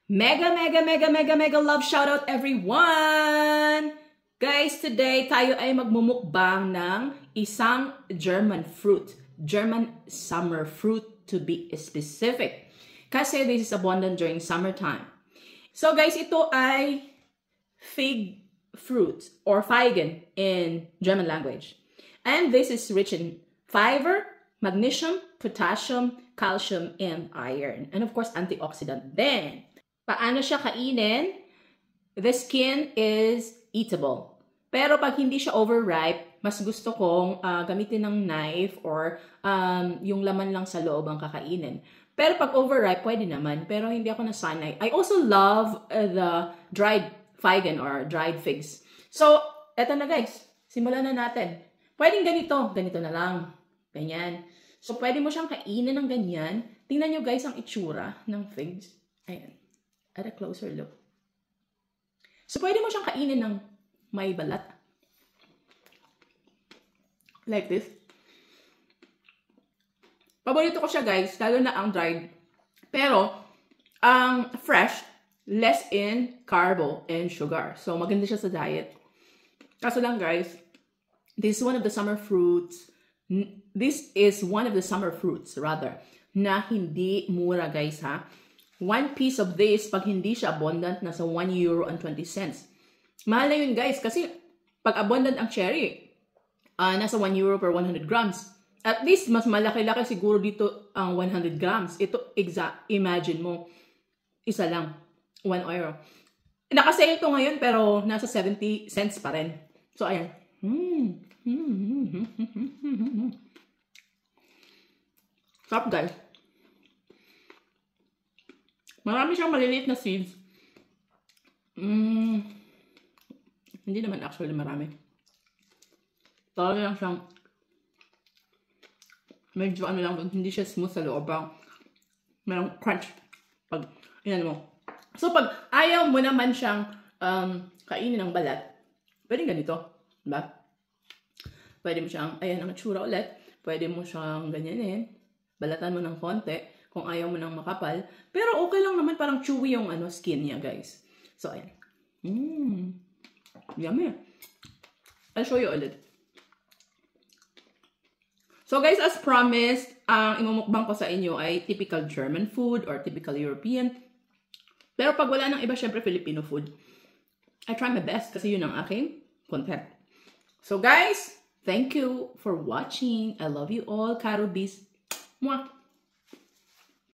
Mega love shoutout everyone! Guys, today tayo ay magmumukbang ng isang German fruit. German summer fruit to be specific. Kasi this is abundant during summertime. So guys, ito ay fig fruit or Feigen in German language. And this is rich in fiber, magnesium, potassium, calcium, and iron. And of course, antioxidant din. Paano siya kainin? The skin is eatable. Pero pag hindi siya overripe, mas gusto kong gamitin ng knife or yung laman lang sa loob ang kakainin. Pero pag overripe, pwede naman. Pero hindi ako nasanay. I also love the dried Feigen or dried figs. So, eto na guys. Simulan na natin. Pwedeng ganito. Ganito na lang. Ganyan. So, pwede mo siyang kainin ng ganyan. Tingnan nyo guys ang itsura ng figs. Ayan. At a closer look. So, pwede mo siyang kainin ng may balat. Like this. Paborito ko siya guys, lalo na ang dried. Pero, ang fresh, less in carbo and sugar. So, maganda siya sa diet. Kaso lang guys, this is one of the summer fruits. This is one of the summer fruits, rather, na hindi mura guys ha. One piece of this, pag hindi siya abundant, nasa €1.20. Mahal na yun guys, kasi pag abundant ang cherry, nasa €1 per 100 grams. At least, mas malaki-laki siguro dito ang 100 grams. Ito, imagine mo, isa lang, €1. Nakasale ito ngayon, pero nasa 70 cents pa rin. So, ayan. Sarap guys. Marami siyang maliliit na seeds. Hindi naman actually marami. Talaga lang siyang medyo ano lang, hindi siya smooth sa loob. Merong crunch pag yan mo. So pag ayaw mo naman siyang kainin ng balat, pwedeng ganito. Diba? Pwede mo siyang, ayan ang itsura ulit. Pwede mo siyang ganyanin. Balatan mo ng konti. Kung ayaw mo nang makapal. Pero okay lang naman, parang chewy yung skin niya, guys. So, ayan. Yummy. I'll show you ulit. So, guys, as promised, ang imumukbang ko sa inyo ay typical German food or typical European. Pero pag wala nang iba, syempre Filipino food. I try my best kasi yun ang aking content. So, guys, thank you for watching. I love you all. Caro Bis. Mwah!